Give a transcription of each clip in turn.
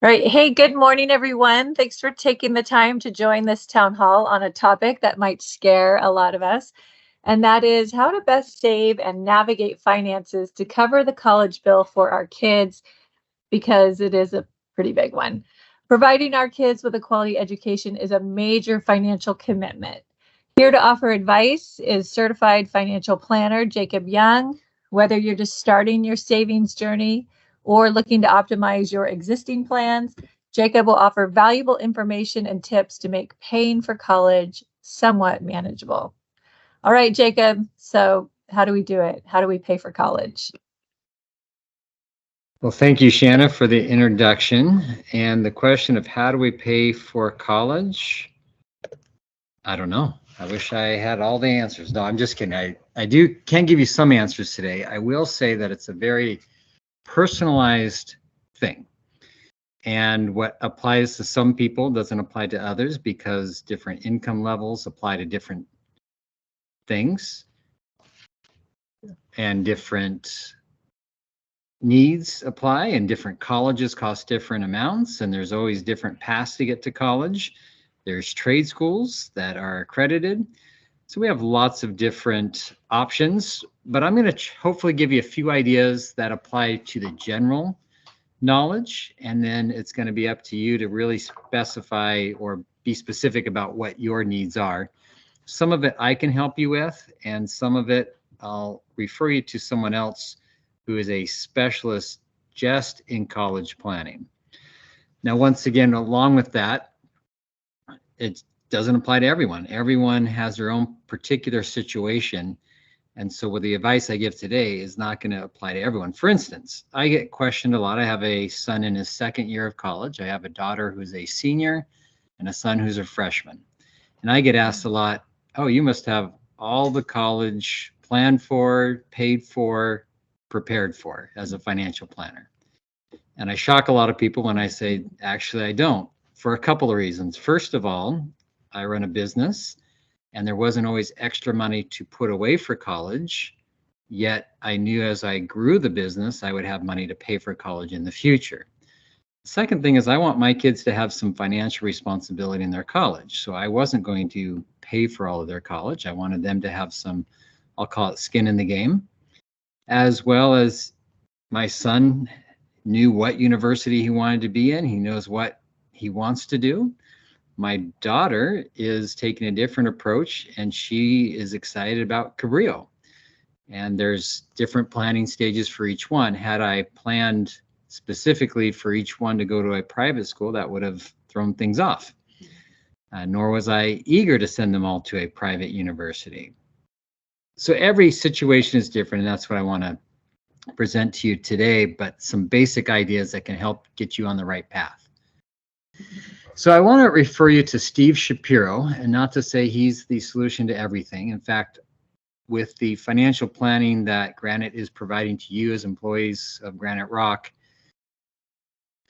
Right. Hey, good morning, everyone. Thanks for taking the time to join this town hall on a topic that might scare a lot of us, and that is how to best save and navigate finances to cover the college bill for our kids, because it is a pretty big one. Providing our kids with a quality education is a major financial commitment. Here to offer advice is certified financial planner Jacob Young. Whether you're just starting your savings journey or looking to optimize your existing plans, Jacob will offer valuable information and tips to make paying for college somewhat manageable. All right, Jacob. So, how do we do it? How do we pay for college? Well, thank you, Shanna, for the introduction. And the question of how do we pay for college? I don't know. I wish I had all the answers. No, I'm just kidding. I can give you some answers today. I will say that it's a very personalized thing. And what applies to some people doesn't apply to others because different income levels apply to different things and different needs apply, and different colleges cost different amounts, and there's always different paths to get to college. There's trade schools that are accredited. So we have lots of different options, but I'm going to hopefully give you a few ideas that apply to the general knowledge, and then it's going to be up to you to really specify or be specific about what your needs are. Some of it I can help you with, and some of it I'll refer you to someone else who is a specialist just in college planning. Now, once again, along with that, it doesn't apply to everyone. Everyone has their own particular situation. And so with the advice I give today is not going to apply to everyone. For instance, I get questioned a lot. I have a son in his second year of college. I have a daughter who's a senior and a son who's a freshman. And I get asked a lot, oh, you must have all the college planned for, paid for, prepared for as a financial planner. And I shock a lot of people when I say, actually, I don't, for a couple of reasons. First of all, I run a business and there wasn't always extra money to put away for college. Yet I knew as I grew the business, I would have money to pay for college in the future. The second thing is I want my kids to have some financial responsibility in their college. So I wasn't going to pay for all of their college. I wanted them to have some, I'll call it skin in the game, as well as my son knew what university he wanted to be in. He knows what he wants to do. My daughter is taking a different approach and she is excited about Cabrillo. And there's different planning stages for each one. Had I planned specifically for each one to go to a private school, that would have thrown things off. Nor was I eager to send them all to a private university. So every situation is different, and that's what I want to present to you today, but some basic ideas that can help get you on the right path. So I want to refer you to Steve Shapiro, and not to say he's the solution to everything. In fact, with the financial planning that Granite is providing to you as employees of Graniterock,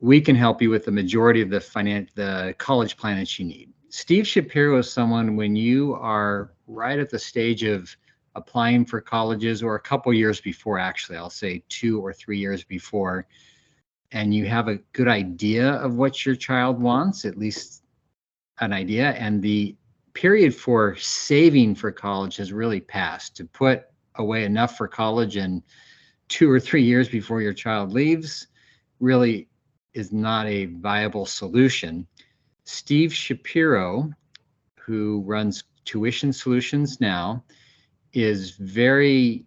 we can help you with the majority of the college plan that you need. Steve Shapiro is someone, when you are right at the stage of applying for colleges, or a couple years before, actually, I'll say 2 or 3 years before, and you have a good idea of what your child wants, at least an idea, and the period for saving for college has really passed. To put away enough for college in 2 or 3 years before your child leaves really is not a viable solution. Steve Shapiro, who runs Tuition Solutions Now, is very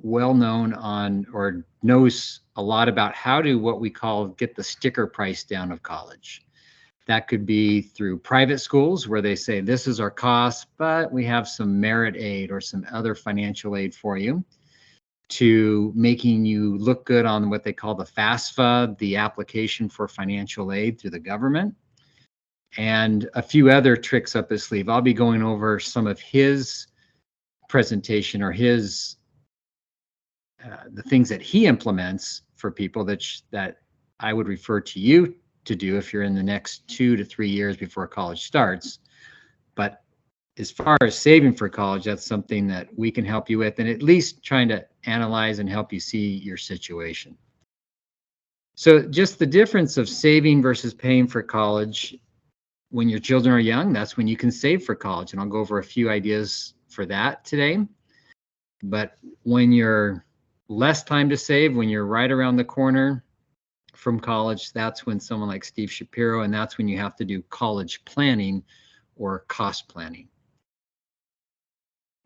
well known on, or knows a lot about how to, what we call, get the sticker price down of college. That could be through private schools where they say, this is our cost, but we have some merit aid or some other financial aid for you, to making you look good on what they call the FAFSA, the application for financial aid through the government, and a few other tricks up his sleeve. I'll be going over some of his presentation, or his the things that he implements for people that I would refer to you to do if you're in the next 2 to 3 years before college starts. But as far as saving for college, that's something that we can help you with, and at least trying to analyze and help you see your situation. So just the difference of saving versus paying for college. When your children are young, that's when you can save for college. And I'll go over a few ideas for that today. But when you're less time to save, when you're right around the corner from college, that's when someone like Steve Shapiro, and that's when you have to do college planning or cost planning.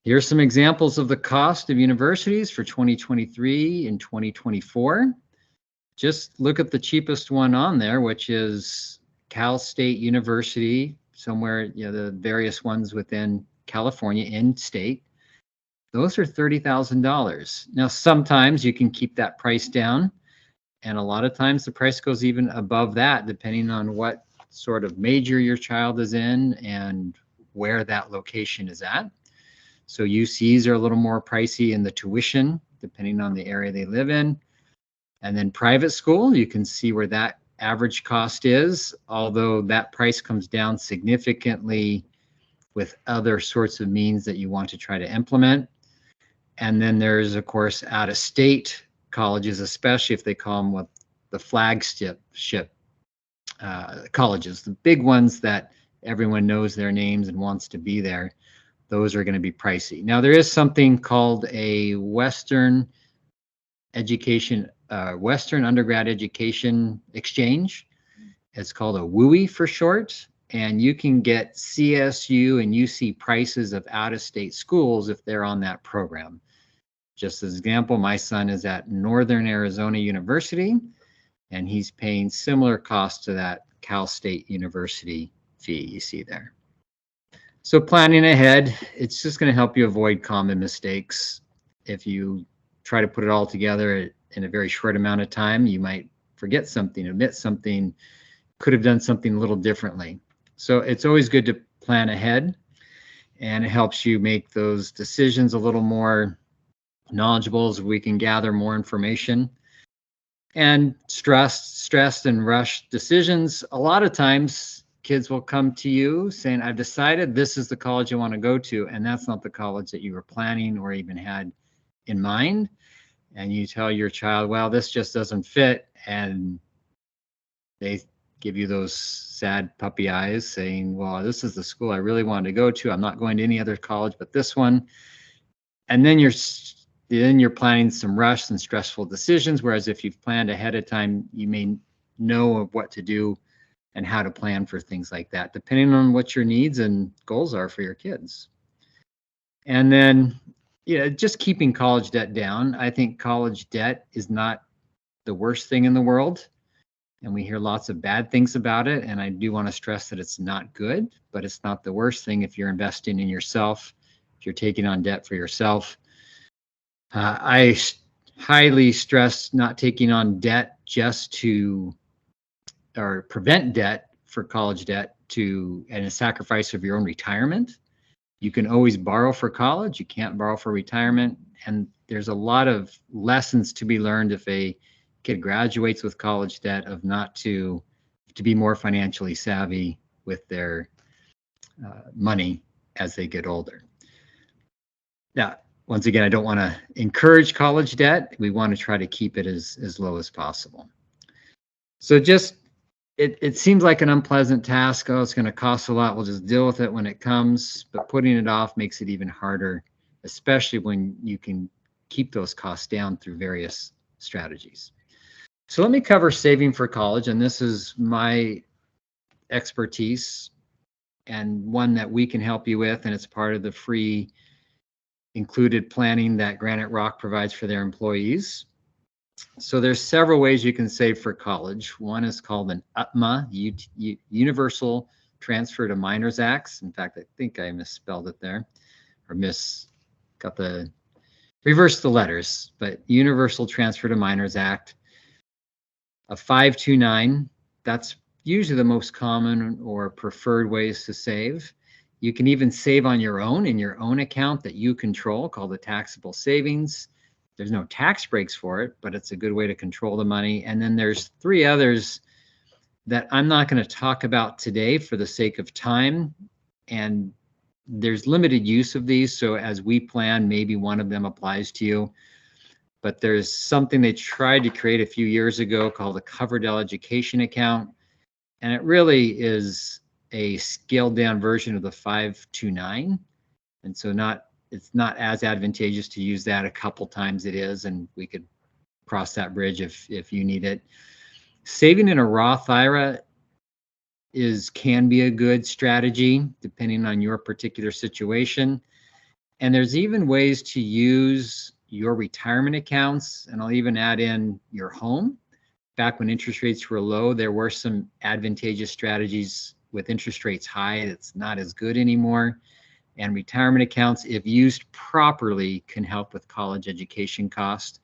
Here's some examples of the cost of universities for 2023 and 2024. Just look at the cheapest one on there, which is Cal State University, somewhere, the various ones within California in state. Those are $30,000. Now, sometimes you can keep that price down, and a lot of times the price goes even above that, depending on what sort of major your child is in and where that location is at. So UCs are a little more pricey in the tuition, depending on the area they live in. And then private school, you can see where that average cost is, although that price comes down significantly with other sorts of means that you want to try to implement. And then there's, of course, out-of-state colleges, especially if they call them what the flagship colleges, the big ones that everyone knows their names and wants to be there. Those are going to be pricey. Now, there is something called a Western undergrad education exchange. It's called a WUI for short. And you can get CSU and UC prices of out-of-state schools if they're on that program. Just as an example, my son is at Northern Arizona University, and he's paying similar costs to that Cal State University fee you see there. So planning ahead, it's just going to help you avoid common mistakes. If you try to put it all together in a very short amount of time, you might forget something, omit something, could have done something a little differently. So it's always good to plan ahead, and it helps you make those decisions a little more knowledgeable as we can gather more information. And stressed and rushed decisions, a lot of times kids will come to you saying, I've decided this is the college I want to go to, and that's not the college that you were planning or even had in mind. And you tell your child, well, this just doesn't fit, and they give you those sad puppy eyes saying, well, this is the school I really wanted to go to. I'm not going to any other college but this one. And then you're planning some rushed and stressful decisions, whereas if you've planned ahead of time, you may know what to do and how to plan for things like that, depending on what your needs and goals are for your kids. And then, just keeping college debt down. I think college debt is not the worst thing in the world, and we hear lots of bad things about it. And I do want to stress that it's not good, but it's not the worst thing if you're investing in yourself, if you're taking on debt for yourself. I highly stress not taking on debt or prevent debt for college debt and a sacrifice of your own retirement. You can always borrow for college. You can't borrow for retirement. And there's a lot of lessons to be learned if a kid graduates with college debt of not to be more financially savvy with their money as they get older. Now, once again, I don't want to encourage college debt. We want to try to keep it as low as possible. So it seems like an unpleasant task. Oh, it's going to cost a lot. We'll just deal with it when it comes. But putting it off makes it even harder, especially when you can keep those costs down through various strategies. So let me cover saving for college. And this is my expertise and one that we can help you with. And it's part of the free included planning that Graniterock provides for their employees. So there's several ways you can save for college. One is called an UTMA, Universal Transfer to Minors Acts. In fact, I think I misspelled it there, or reversed the letters, but Universal Transfer to Minors Act. A 529, that's usually the most common or preferred ways to save. You can even save on your own in your own account that you control, called the taxable savings. There's no tax breaks for it, but it's a good way to control the money. And then there's three others that I'm not going to talk about today for the sake of time. And there's limited use of these. So as we plan, maybe one of them applies to you. but there's something they tried to create a few years ago called a Coverdell education account. And it really is a scaled down version of the 529. And so it's not as advantageous to use that a couple times it is, and we could cross that bridge if you need it. Saving in a Roth IRA can be a good strategy depending on your particular situation. And there's even ways to use your retirement accounts, and I'll even add in your home. Back when interest rates were low, there were some advantageous strategies with interest rates high. It's not as good anymore. And retirement accounts, if used properly, can help with college education cost.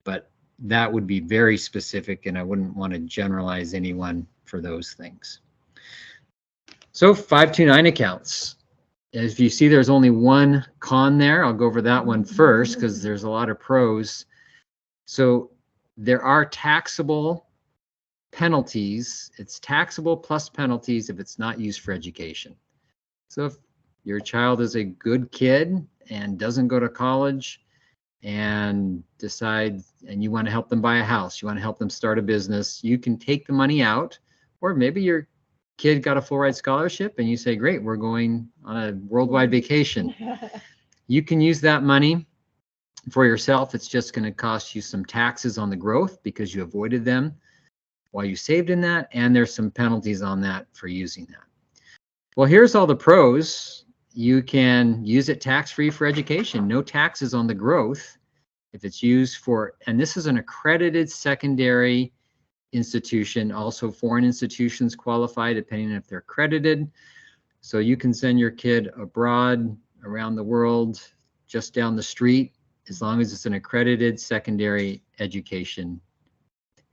But that would be very specific, and I wouldn't want to generalize anyone for those things. So 529 accounts. If you see there's only one con there, I'll go over that one first because there's a lot of pros. So there are taxable penalties. It's taxable plus penalties if it's not used for education. So if your child is a good kid and doesn't go to college and decides, and you want to help them buy a house, you want to help them start a business, you can take the money out. Or maybe your kid got a full ride scholarship and you say, great, we're going on a worldwide vacation. You can use that money for yourself. It's just going to cost you some taxes on the growth because you avoided them while you saved in that, and there's some penalties on that for using that. Well, here's all the pros. You can use it tax-free for education, no taxes on the growth if it's used for, and this is an accredited secondary institution. Also foreign institutions qualify depending on if they're accredited. So you can send your kid abroad, around the world, just down the street, as long as it's an accredited secondary education.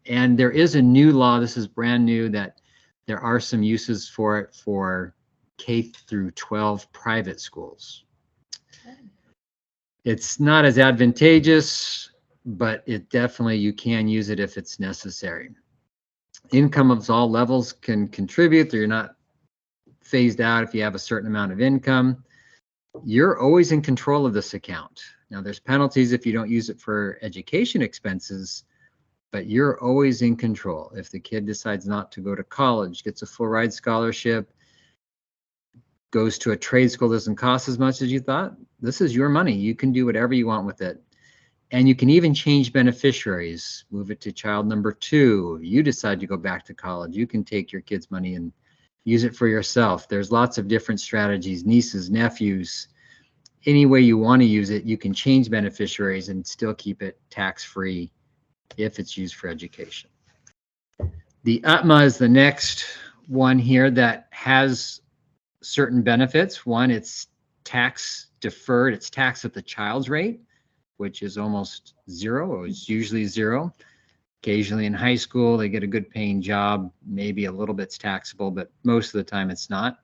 And there is a new law, this is brand new, that there are some uses for it for K through 12 private schools. It's not as advantageous, but it definitely, you can use it if it's necessary. Income of all levels can contribute. You're not phased out if you have a certain amount of income. You're always in control of this account. Now, there's penalties if you don't use it for education expenses, but you're always in control. If the kid decides not to go to college, gets a full ride scholarship, goes to a trade school, doesn't cost as much as you thought, this is your money. You can do whatever you want with it. And you can even change beneficiaries, move it to child number 2. You decide to go back to college, you can take your kid's money and use it for yourself. There's lots of different strategies, nieces, nephews, any way you want to use it. You can change beneficiaries and still keep it tax-free if it's used for education. The UTMA is the next one here that has certain benefits. One, it's tax deferred. It's taxed at the child's rate, which is almost zero. It's usually zero. Occasionally in high school, they get a good paying job. Maybe a little bit's taxable, but most of the time it's not.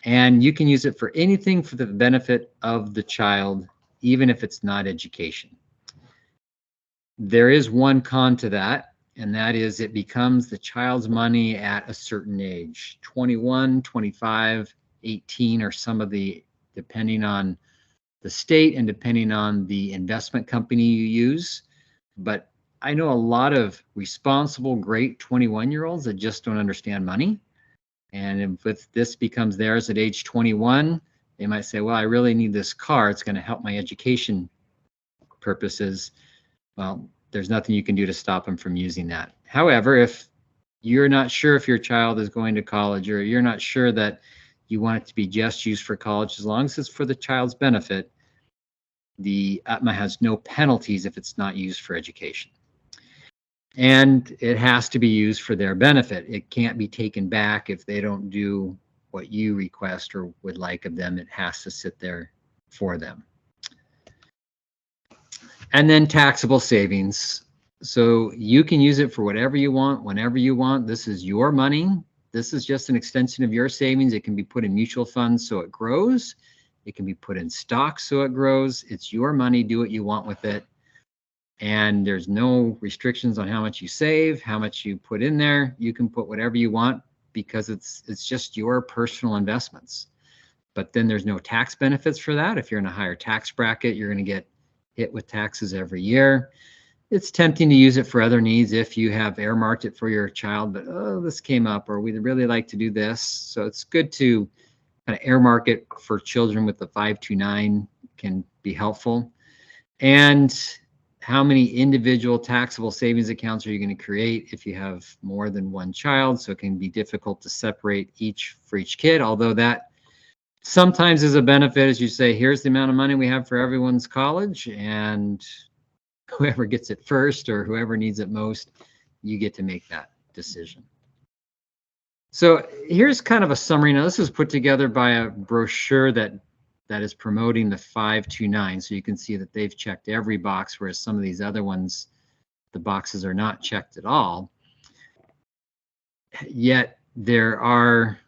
And you can use it for anything for the benefit of the child, even if it's not education. There is one con to that, and that is it becomes the child's money at a certain age, 21, 25, 18, or some of the, depending on the state and depending on the investment company you use. But I know a lot of responsible, great 21-year-olds that just don't understand money. And if this becomes theirs at age 21, they might say, well, I really need this car. It's going to help my education purposes. Well, there's nothing you can do to stop them from using that. However, if you're not sure if your child is going to college, or you're not sure that you want it to be just used for college, as long as it's for the child's benefit, the UTMA has no penalties if it's not used for education. And it has to be used for their benefit. It can't be taken back if they don't do what you request or would like of them. It has to sit there for them. And then taxable savings. So you can use it for whatever you want, whenever you want. This is your money. This is just an extension of your savings. It can be put in mutual funds so it grows. It can be put in stocks so it grows. It's your money. Do what you want with it. And there's no restrictions on how much you save, how much you put in there. You can put whatever you want because it's just your personal investments. But then there's no tax benefits for that. If you're in a higher tax bracket, you're going to get hit with taxes every year. It's tempting to use it for other needs if you have earmarked it for your child, but oh, this came up, or we'd really like to do this. So it's good to kind of earmark it for children with the 529 can be helpful. And how many individual taxable savings accounts are you going to create if you have more than one child? So it can be difficult to separate each for each kid, although that sometimes is a benefit, as you say, here's the amount of money we have for everyone's college, and whoever gets it first or whoever needs it most, you get to make that decision. So here's kind of a summary. Now, this was put together by a brochure that is promoting the 529. So you can see that they've checked every box, whereas some of these other ones, the boxes are not checked at all. Yet there are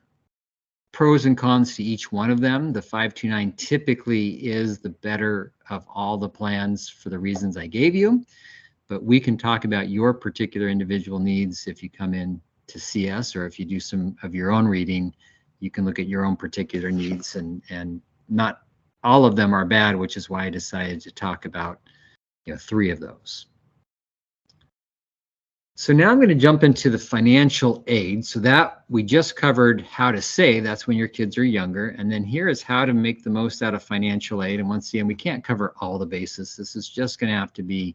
pros and cons to each one of them. The 529 typically is the better of all the plans for the reasons I gave you, but we can talk about your particular individual needs if you come in to see us, or if you do some of your own reading, you can look at your own particular needs, and not all of them are bad, which is why I decided to talk about 3 of those. So now I'm going to jump into the financial aid. So that we just covered how to save. That's when your kids are younger. And then here is how to make the most out of financial aid. And once again, we can't cover all the bases. This is just going to have to be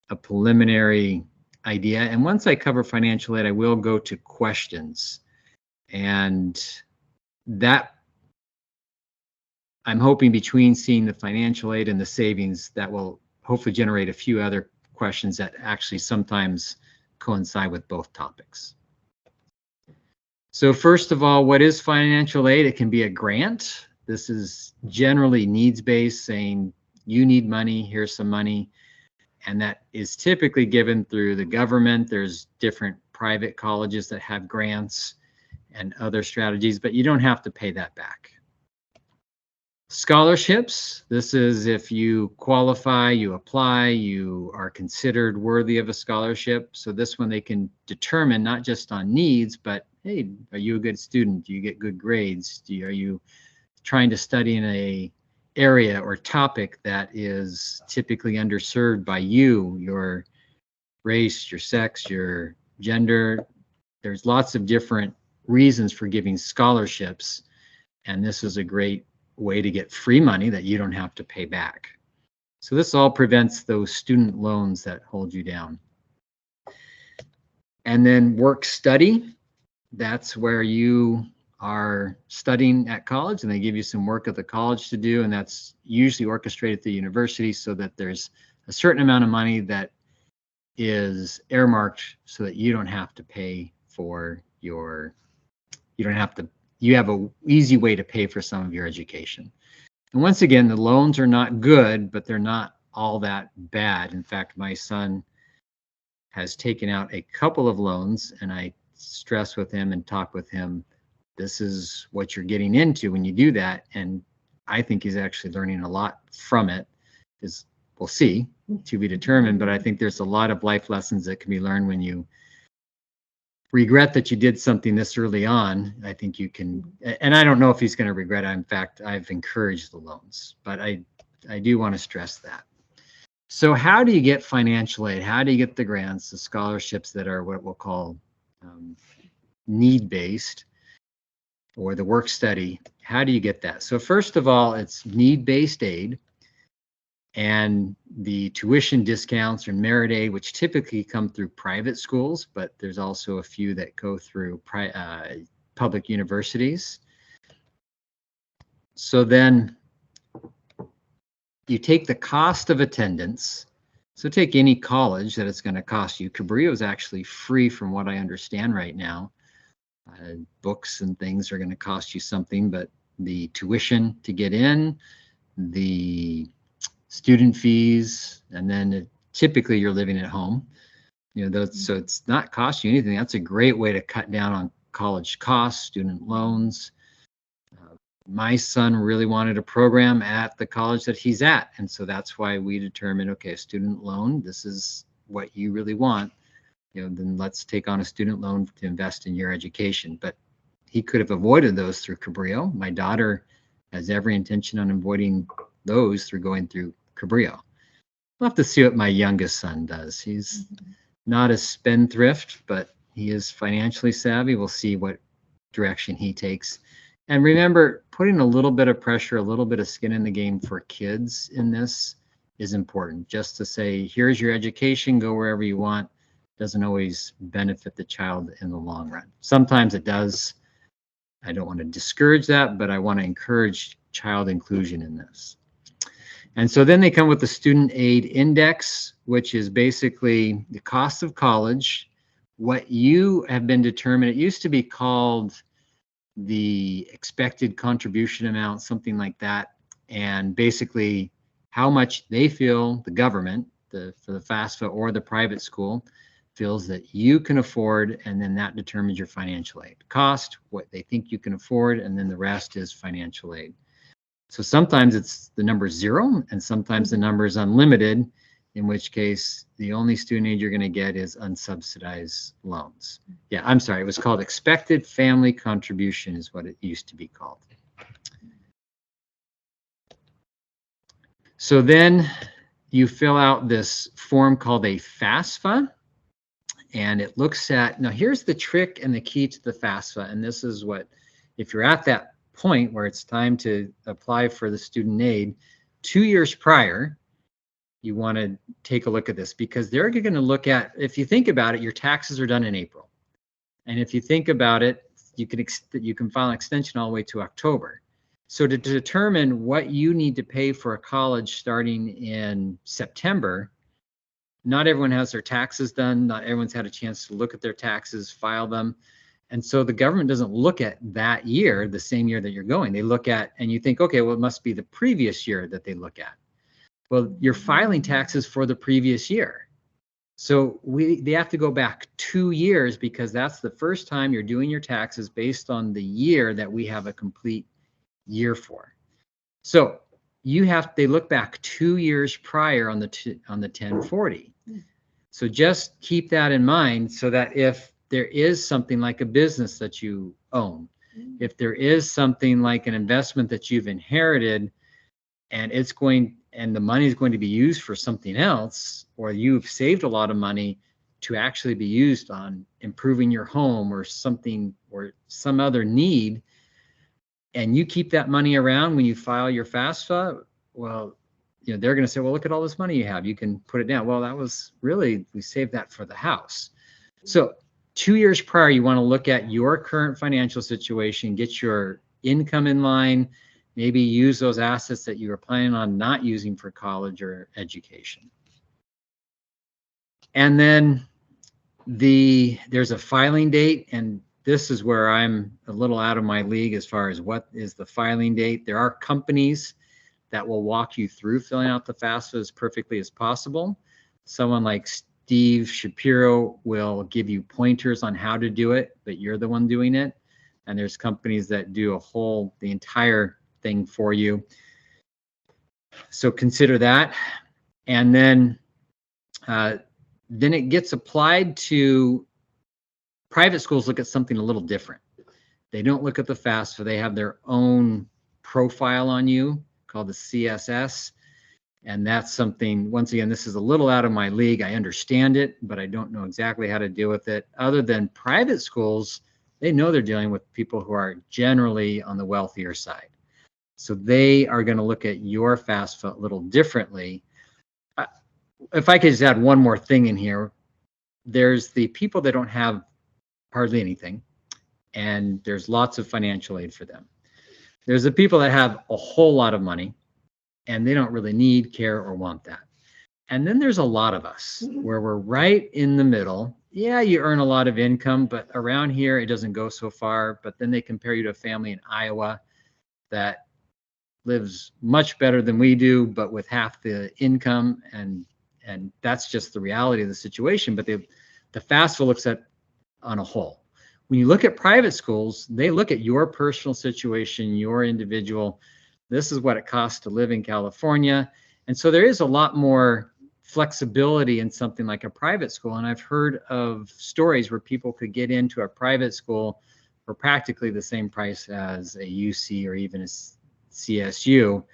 a preliminary idea. And once I cover financial aid, I will go to questions. And that, I'm hoping between seeing the financial aid and the savings, that will hopefully generate a few other questions that actually sometimes coincide with both topics. So first of all, what is financial aid? It can be a grant. This is generally needs-based, saying you need money, here's some money. And that is typically given through the government. There's different private colleges that have grants and other strategies, but you don't have to pay that back. Scholarships, this is if you qualify, you apply, you are considered worthy of a scholarship. So this one they can determine not just on needs, but hey, are you a good student? Do you get good grades? Are you trying to study in a area or topic that is typically underserved by you, your race, your sex, your gender? There's lots of different reasons for giving scholarships, and this is a great way to get free money that you don't have to pay back. So this all prevents those student loans that hold you down. And then work study, that's where you are studying at college and they give you some work at the college to do, and that's usually orchestrated at the university so that there's a certain amount of money that is earmarked so that you don't have to pay for your, you have an easy way to pay for some of your education. And once again, the loans are not good, but they're not all that bad. In fact, my son has taken out a couple of loans, and I stress with him and talk with him, this is what you're getting into when you do that. And I think he's actually learning a lot from it. We'll see, to be determined, but I think there's a lot of life lessons that can be learned when you regret that you did something this early on. I think you can, and I don't know if he's going to regret it. In fact, I've encouraged the loans, but I do want to stress that. So how do you get financial aid? How do you get the grants, the scholarships that are what we'll call need-based, or the work study? How do you get that? So first of all, it's need-based aid, and the tuition discounts or merit aid, which typically come through private schools, but there's also a few that go through public universities. So then you take the cost of attendance. So take any college that it's going to cost you. Cabrillo is actually free from what I understand right now. Books and things are going to cost you something, but the tuition to get in, the student fees, and then typically you're living at home, so it's not cost you anything. That's a great way to cut down on college costs, student loans. My son really wanted a program at the college that he's at, and so that's why we determined, okay, a student loan, this is what you really want, then let's take on a student loan to invest in your education. But he could have avoided those through Cabrillo. My daughter has every intention on avoiding those through going through Cabrillo. We'll have to see what my youngest son does. He's not a spendthrift, but he is financially savvy. We'll see what direction he takes. And remember, putting a little bit of pressure, a little bit of skin in the game for kids in this is important. Just to say, here's your education, go wherever you want, doesn't always benefit the child in the long run. Sometimes it does. I don't want to discourage that, but I want to encourage child inclusion in this. And so then they come with the student aid index, which is basically the cost of college, what you have been determined. It used to be called the expected contribution amount, something like that. And basically how much they feel, the government, for the FAFSA or the private school, feels that you can afford, and then that determines your financial aid cost, what they think you can afford, and then the rest is financial aid. So sometimes it's the number 0, and sometimes the number is unlimited, in which case the only student aid you're going to get is unsubsidized loans. Yeah, I'm sorry, it was called expected family contribution is what it used to be called. So then you fill out this form called a FAFSA, and it looks at, now here's the trick and the key to the FAFSA, and this is what, if you're at that point where it's time to apply for the student aid, 2 years prior, you want to take a look at this, because they're going to look at, if you think about it, your taxes are done in April. And if you think about it, you can file an extension all the way to October. So to determine what you need to pay for a college starting in September, not everyone has their taxes done. Not everyone's had a chance to look at their taxes, file them. And so the government doesn't look at that year, the same year that you're going. They look at, and you think, okay, well, it must be the previous year that they look at. Well, you're filing taxes for the previous year. So they have to go back 2 years, because that's the first time you're doing your taxes based on the year that we have a complete year for. So they look back 2 years prior on the 1040. So just keep that in mind, so that if there is something like a business that you own, if there is something like an investment that you've inherited, and the money is going to be used for something else, or you've saved a lot of money to actually be used on improving your home or something, or some other need, and you keep that money around when you file your FAFSA, well, they're going to say, well, look at all this money you have. You can put it down. Well, that was really, we saved that for the house. So 2 years prior, you want to look at your current financial situation, get your income in line, maybe use those assets that you were planning on not using for college or education. And then there's a filing date, and this is where I'm a little out of my league as far as what is the filing date. There are companies that will walk you through filling out the FAFSA as perfectly as possible. Someone like Steve Shapiro will give you pointers on how to do it, but you're the one doing it. And there's companies that do the entire thing for you. So consider that. And then it gets applied to private schools. Look at something a little different. They don't look at the FAFSA. They have their own profile on you called the CSS. And that's something, once again, this is a little out of my league. I understand it, but I don't know exactly how to deal with it. Other than private schools, they know they're dealing with people who are generally on the wealthier side. So they are going to look at your FAFSA a little differently. If I could just add one more thing in here, there's the people that don't have hardly anything, and there's lots of financial aid for them. There's the people that have a whole lot of money, and they don't really need, care, or want that. And then there's a lot of us where we're right in the middle. Yeah, you earn a lot of income, but around here it doesn't go so far. But then they compare you to a family in Iowa that lives much better than we do, but with half the income, and that's just the reality of the situation. But the FAFSA looks at on a whole. When you look at private schools, they look at your personal situation, your individual. This is what it costs to live in California. And so there is a lot more flexibility in something like a private school. And I've heard of stories where people could get into a private school for practically the same price as a UC or even a CSU.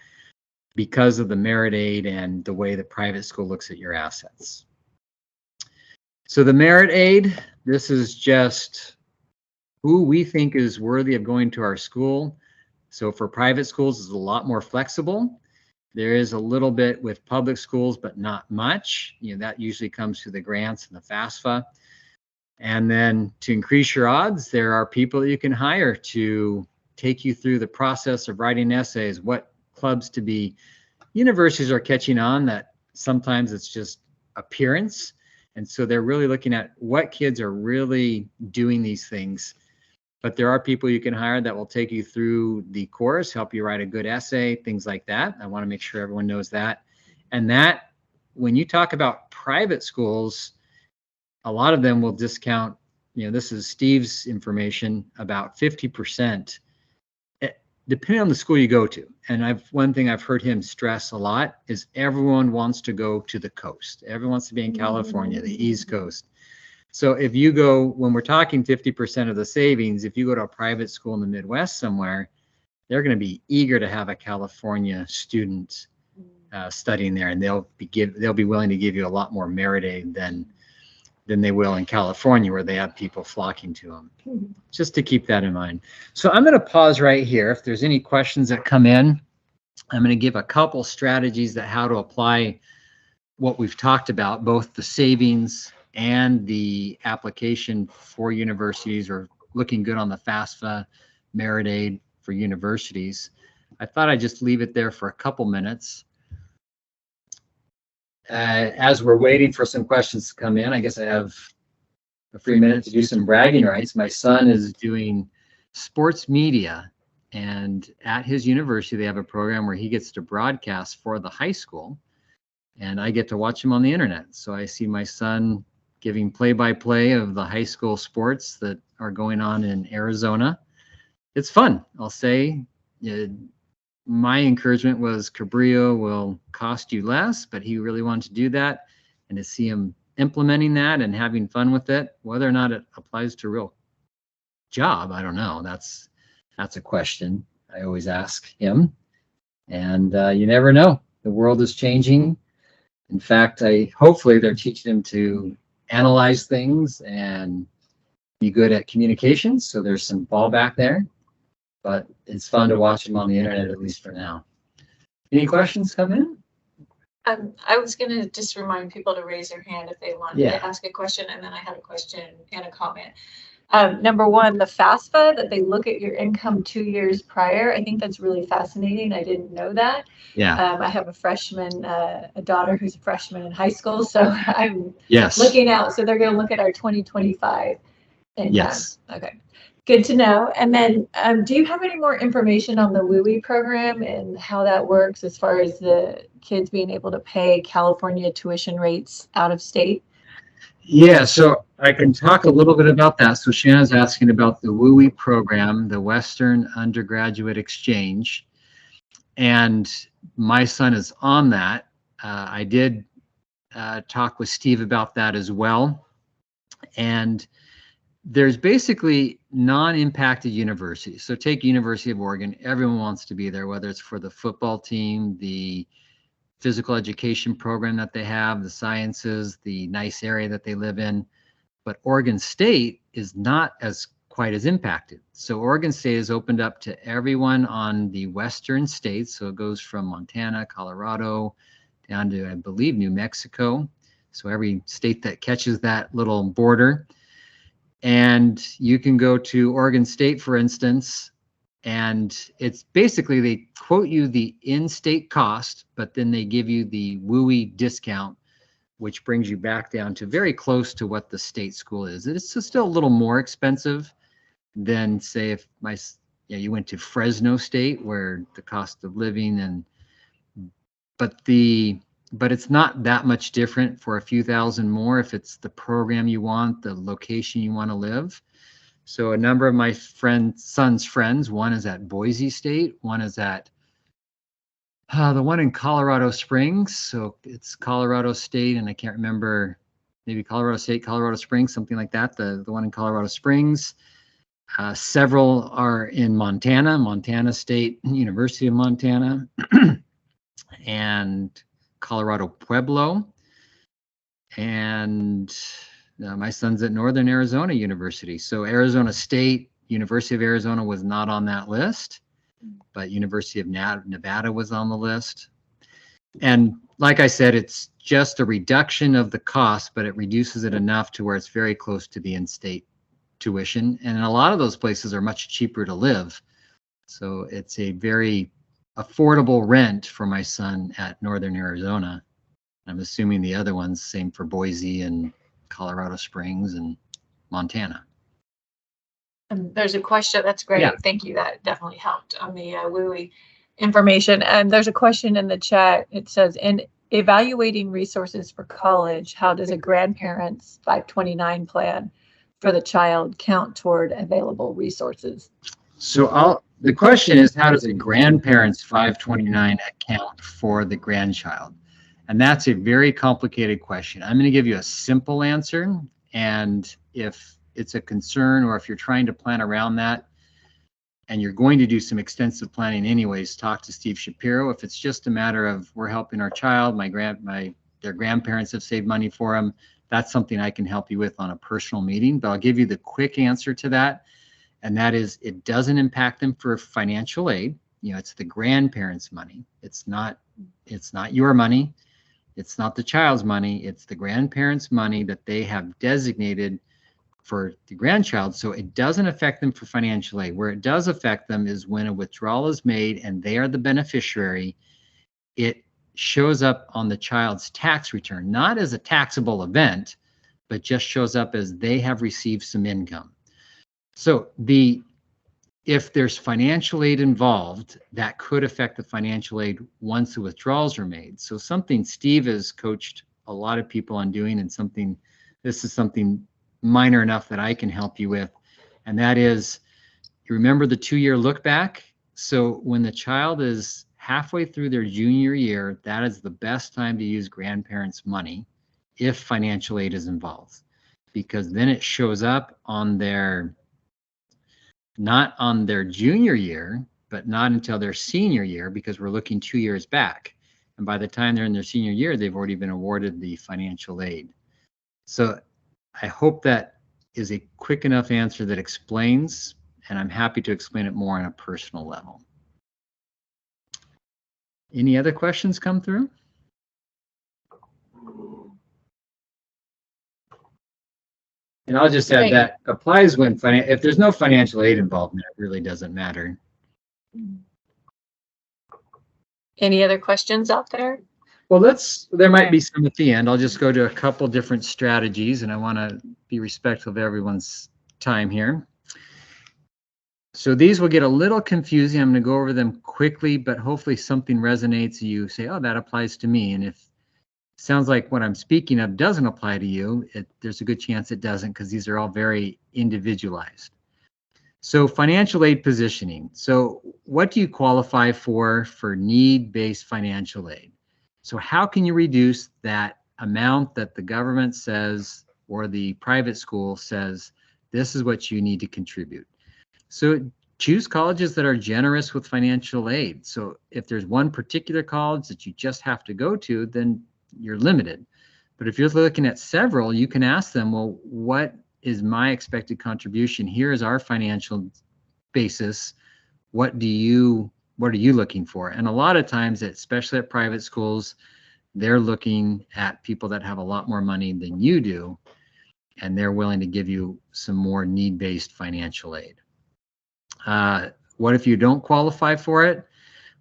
because of the merit aid and the way the private school looks at your assets. So the merit aid, this is just who we think is worthy of going to our school. So for private schools, it's a lot more flexible. There is a little bit with public schools, but not much. That usually comes through the grants and the FAFSA. And then to increase your odds, there are people that you can hire to take you through the process of writing essays, what clubs to be. Universities are catching on that sometimes it's just appearance. And so they're really looking at what kids are really doing these things. But there are people you can hire that will take you through the course, help you write a good essay, things like that. I want to make sure everyone knows that. And that, when you talk about private schools, a lot of them will discount, this is Steve's information, about 50%, depending on the school you go to. And one thing I've heard him stress a lot is everyone wants to go to the coast. Everyone wants to be in California, the East Coast. So if you go, when we're talking 50% of the savings, if you go to a private school in the Midwest somewhere, they're going to be eager to have a California student studying there, and they'll be willing to give you a lot more merit aid than they will in California, where they have people flocking to them. Just to keep that in mind. So I'm going to pause right here. If there's any questions that come in, I'm going to give a couple strategies that how to apply what we've talked about, both the savings and the application for universities, or looking good on the FAFSA merit aid for universities. I thought I'd just leave it there for a couple minutes. As we're waiting for some questions to come in, I guess I have a free minute to do some bragging rights. My son is doing sports media, and at his university, they have a program where he gets to broadcast for the high school, and I get to watch him on the internet. So I see my son giving play-by-play of the high school sports that are going on in Arizona. It's fun, I'll say. My encouragement was Cabrillo will cost you less, but he really wanted to do that, and to see him implementing that and having fun with it, whether or not it applies to a real job, I don't know. That's a question I always ask him. And you never know. The world is changing. In fact, hopefully they're teaching him to analyze things and be good at communication. So there's some fallback there. But it's fun to watch him on the internet, at least for now. Any questions come in? I was going to just remind people to raise their hand if they want to ask a question, and then I had a question and a comment. Number one, the FAFSA, that they look at your income 2 years prior. I think that's really fascinating. I didn't know that. Yeah. I have a daughter who's a freshman in high school, so I'm looking out. So they're going to look at our 2025 income. Yes. Okay. Good to know. And then do you have any more information on the WUI program and how that works as far as the kids being able to pay California tuition rates out of state? Yeah, so I can talk a little bit about that. So Shanna's asking about the WUI program, the Western Undergraduate Exchange. And my son is on that. I did talk with Steve about that as well. And there's basically non-impacted universities. So take University of Oregon, everyone wants to be there, whether it's for the football team, the physical education program that they have, the sciences, the nice area that they live in. But Oregon State is not quite as impacted. So Oregon State is opened up to everyone on the western states. So it goes from Montana, Colorado, down to, I believe, New Mexico. So every state that catches that little border. And you can go to Oregon State, for instance, and it's basically they quote you the in-state cost, but then they give you the WUI discount, which brings you back down to very close to what the state school is. It's still a little more expensive than, say, if you went to Fresno State, where the cost of living but it's not that much different for a few thousand more if it's the program you want, the location you want to live. So a number of my son's friends, one is at Boise State, one is at the one in Colorado Springs. So it's Colorado State, and I can't remember, maybe Colorado State, Colorado Springs, something like that, the one in Colorado Springs. Several are in Montana State, University of Montana. and Colorado Pueblo. And my son's at Northern Arizona University. So Arizona State, University of Arizona was not on that list, but University of Nevada was on the list. And like I said, it's just a reduction of the cost, but it reduces it enough to where it's very close to the in-state tuition. And a lot of those places are much cheaper to live. So it's a very affordable rent for my son at Northern Arizona. I'm assuming the other ones, same for Boise and Colorado Springs and Montana. And there's a question. That's great. Yeah. Thank you. That definitely helped on the WUI information. And there's a question in the chat. It says, in evaluating resources for college, how does a grandparent's 529 plan for the child count toward available resources? So the question is, how does a grandparent's 529 account for the grandchild? And that's a very complicated question. I'm going to give you a simple answer. And if it's a concern, or if you're trying to plan around that, and you're going to do some extensive planning anyways, talk to Steve Shapiro. If it's just a matter of we're helping our child, their grandparents have saved money for them, that's something I can help you with on a personal meeting. But I'll give you the quick answer to that. And that is, it doesn't impact them for financial aid. It's the grandparents' money. It's not your money. It's not the child's money. It's the grandparents' money that they have designated for the grandchild. So it doesn't affect them for financial aid. Where it does affect them is when a withdrawal is made and they are the beneficiary, it shows up on the child's tax return, not as a taxable event, but just shows up as they have received some income. So if there's financial aid involved, that could affect the financial aid once the withdrawals are made. So something Steve has coached a lot of people on doing, and this is something minor enough that I can help you with. And that is, you remember the 2-year look back? So when the child is halfway through their junior year, that is the best time to use grandparents' money if financial aid is involved, because then it shows up on not on their junior year, but not until their senior year, because we're looking 2 years back. And by the time they're in their senior year, they've already been awarded the financial aid. So I hope that is a quick enough answer that explains, and I'm happy to explain it more on a personal level. Any other questions come through? And I'll just add that applies when if there's no financial aid involvement, it really doesn't matter. Any other questions out there? Well, there might be some at the end. I'll just go to a couple different strategies, and I want to be respectful of everyone's time here. So these will get a little confusing. I'm going to go over them quickly, but hopefully something resonates. You say, oh, that applies to me. And if it sounds like what I'm speaking of doesn't apply to you, there's a good chance it doesn't, because these are all very individualized. So financial aid positioning. So what do you qualify for need-based financial aid? So how can you reduce that amount that the government says or the private school says, this is what you need to contribute? So choose colleges that are generous with financial aid. So if there's one particular college that you just have to go to, then you're limited. But if you're looking at several, you can ask them, well, what is my expected contribution? Here is our financial basis. What are you looking for? And a lot of times, especially at private schools, they're looking at people that have a lot more money than you do, and they're willing to give you some more need-based financial aid. What if you don't qualify for it?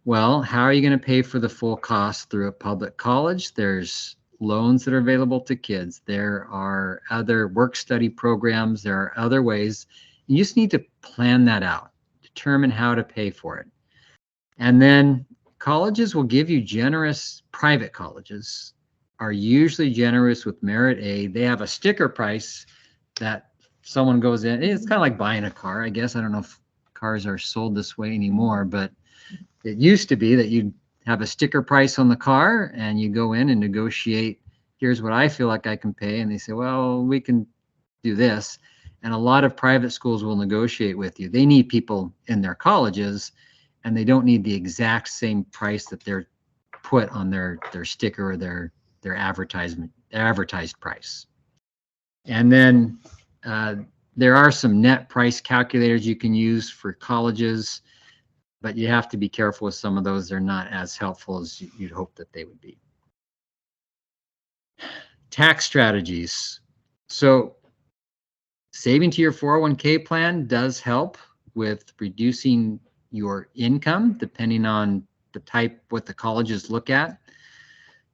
Well, how are you going to pay for the full cost through a public college? There's loans that are available to kids. There are other work-study programs. There are other ways. You just need to plan that out, determine how to pay for it. And then colleges will give you private colleges are usually generous with merit aid. They have a sticker price that someone goes in. It's kind of like buying a car, I guess. I don't know if cars are sold this way anymore, but it used to be that you'd have a sticker price on the car and you go in and negotiate, here's what I feel like I can pay. And they say, well, we can do this. And a lot of private schools will negotiate with you. They need people in their colleges, and they don't need the exact same price that they're put on their sticker or their advertised price. And then there are some net price calculators you can use for colleges, but you have to be careful with some of those. They're not as helpful as you'd hope that they would be. Tax strategies. So saving to your 401k plan does help with reducing your income depending on the type, what the colleges look at.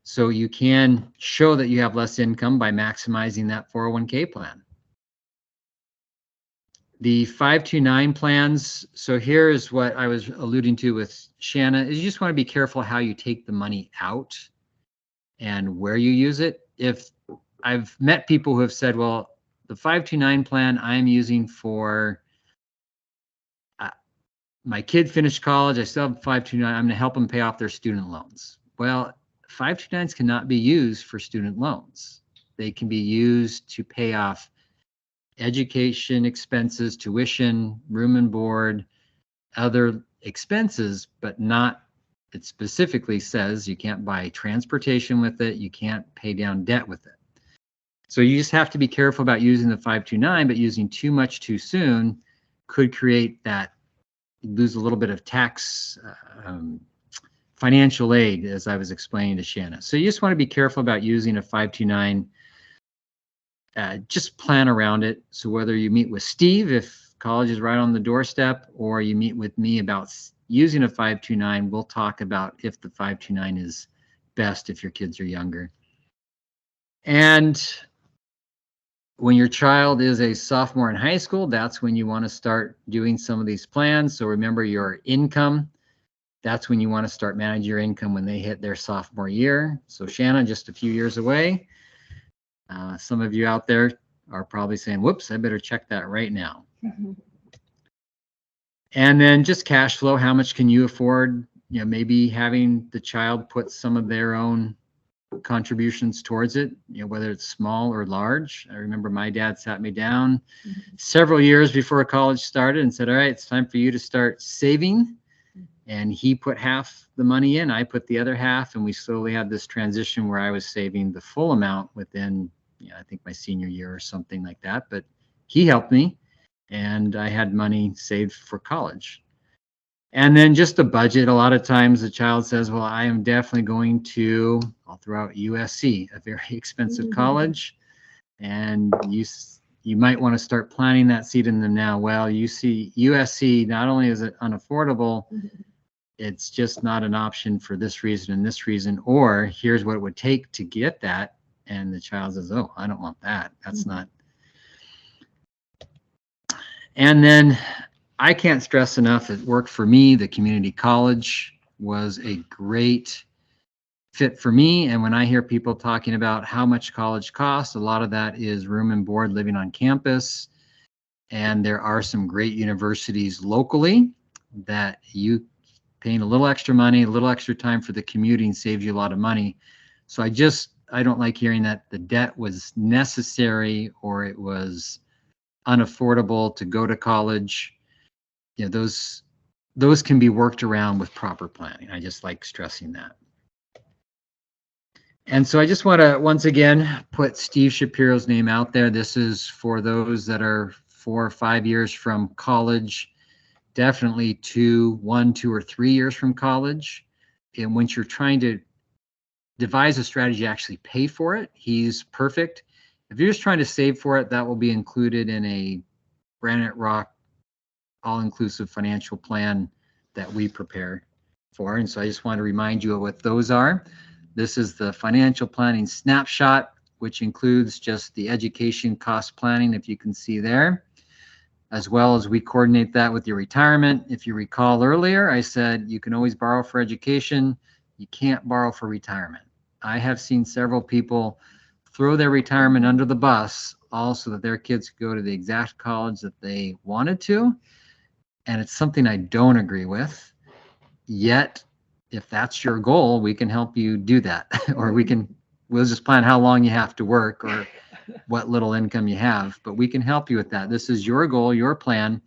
So you can show that you have less income by maximizing that 401k plan. The 529 plans, so here's what I was alluding to with Shanna, is you just want to be careful how you take the money out and where you use it. If I've met people who have said, well, the 529 plan I'm using for my kid finished college, I still have 529, I'm going to help them pay off their student loans. Well, 529s cannot be used for student loans. They can be used to pay off education expenses, tuition, room and board, other expenses, but not, it specifically says you can't buy transportation with it, you can't pay down debt with it. So you just have to be careful about using the 529, but using too much too soon could create that, lose a little bit of tax financial aid, as I was explaining to Shanna. So you just want to be careful about using a 529. Just plan around it. So whether you meet with Steve, if college is right on the doorstep, or you meet with me about using a 529, we'll talk about if the 529 is best if your kids are younger. And when your child is a sophomore in high school, that's when you want to start doing some of these plans. So remember your income. That's when you want to start managing your income when they hit their sophomore year. So Shanna, just a few years away. Some of you out there are probably saying, whoops, I better check that right now. Mm-hmm. And then just cash flow. How much can you afford? You know, maybe having the child put some of their own contributions towards it, you know, whether it's small or large. I remember my dad sat me down several years before college started and said, all right, it's time for you to start saving. And he put half the money in, I put the other half, and we slowly had this transition where I was saving the full amount within, you know, I think my senior year or something like that. But he helped me, and I had money saved for college. And then just a budget. A lot of times the child says, well, I am definitely going to, I'll throw out USC, a very expensive college. And you might want to start planting that seed in them now. Well, you see USC, not only is it unaffordable, it's just not an option for this reason and this reason, or here's what it would take to get that. And the child says, oh, I don't want that. That's not. And then I can't stress enough, it worked for me. The community college was a great fit for me. And when I hear people talking about how much college costs, a lot of that is room and board, living on campus. And there are some great universities locally that you paying a little extra money, a little extra time for the commuting saves you a lot of money. So I don't like hearing that the debt was necessary or it was unaffordable to go to college. You know, those can be worked around with proper planning. I just like stressing that. And so I just want to once again put Steve Shapiro's name out there. This is for those that are 4 or 5 years from college, definitely 1, 2, or 3 years from college. And once you're trying to devise a strategy to actually pay for it, he's perfect. If you're just trying to save for it, that will be included in a Graniterock all-inclusive financial plan that we prepare for. And so I just want to remind you of what those are. This is the financial planning snapshot, which includes just the education cost planning, if you can see there, as well as we coordinate that with your retirement. If you recall earlier, I said you can always borrow for education. You can't borrow for retirement. I have seen several people throw their retirement under the bus also that their kids could go to the exact college that they wanted to. And it's something I don't agree with. Yet, if that's your goal, we can help you do that. Or we'll just plan how long you have to work or what little income you have, but we can help you with that. This is your goal, your plan.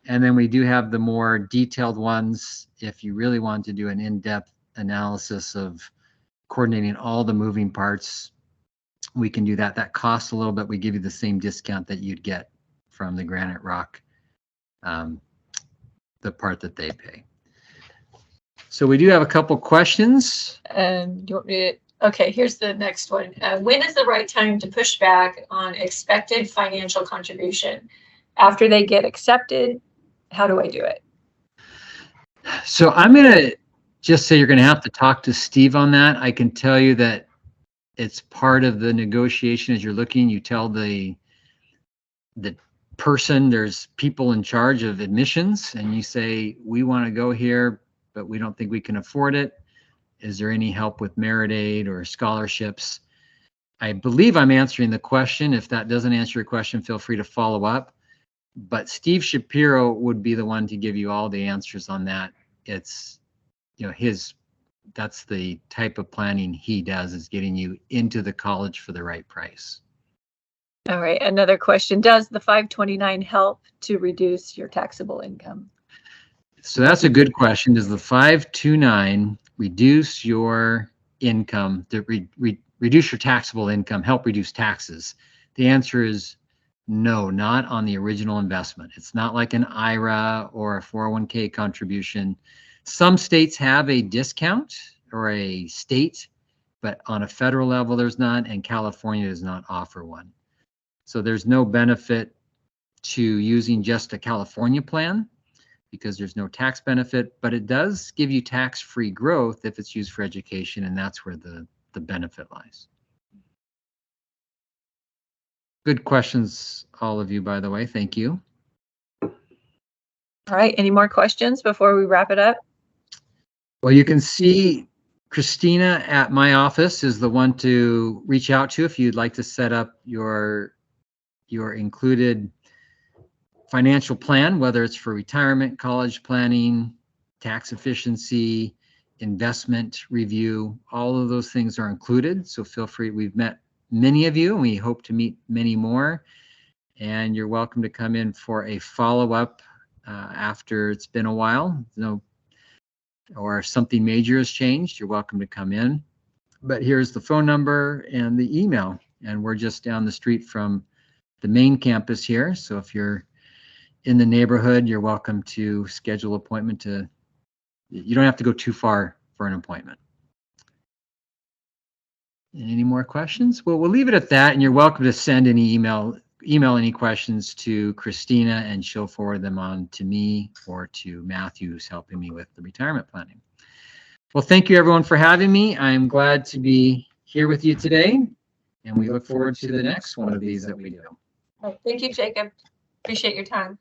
And then we do have the more detailed ones if you really want to do an in-depth analysis of coordinating all the moving parts, we can do that. That costs a little bit. We give you the same discount that you'd get from the Graniterock, the part that they pay. So we do have a couple questions. Do you want me to? Okay, here's the next one. When is the right time to push back on expected financial contribution? After they get accepted, how do I do it? So I'm going to just say you're going to have to talk to Steve on that. I can tell you that it's part of the negotiation as you're looking. You tell the person, there's people in charge of admissions, and you say, we want to go here, but we don't think we can afford it. Is there any help with merit aid or scholarships? I believe I'm answering the question. If that doesn't answer your question, feel free to follow up. But Steve Shapiro would be the one to give you all the answers on that. It's, that's the type of planning he does, is getting you into the college for the right price. All right, another question. Does the 529 help to reduce your taxable income? So that's a good question. Does the 529 reduce your income, reduce your taxable income, help reduce taxes? The answer is no, not on the original investment. It's not like an IRA or a 401k contribution. Some states have a discount or a state, but on a federal level, there's not, and California does not offer one. So there's no benefit to using just a California plan because there's no tax benefit, but it does give you tax-free growth if it's used for education, and that's where the benefit lies. Good questions, all of you, by the way. Thank you. All right, any more questions before we wrap it up? Well, you can see Christina at my office is the one to reach out to if you'd like to set up your included financial plan, whether it's for retirement, college planning, tax efficiency, investment review. All of those things are included. So feel free. We've met many of you, and we hope to meet many more. And you're welcome to come in for a follow-up after it's been a while. Or something major has changed, you're welcome to come in. But here's the phone number and the email. And we're just down the street from the main campus here. So if you're in the neighborhood, you're welcome to schedule an appointment. You don't have to go too far for an appointment. Any more questions? Well, we'll leave it at that, and you're welcome to send any email any questions to Christina, and she'll forward them on to me or to Matthew, who's helping me with the retirement planning. Well, thank you everyone for having me. I'm glad to be here with you today, and we look forward to the next one of these that we do. Thank you, Jacob. Appreciate your time.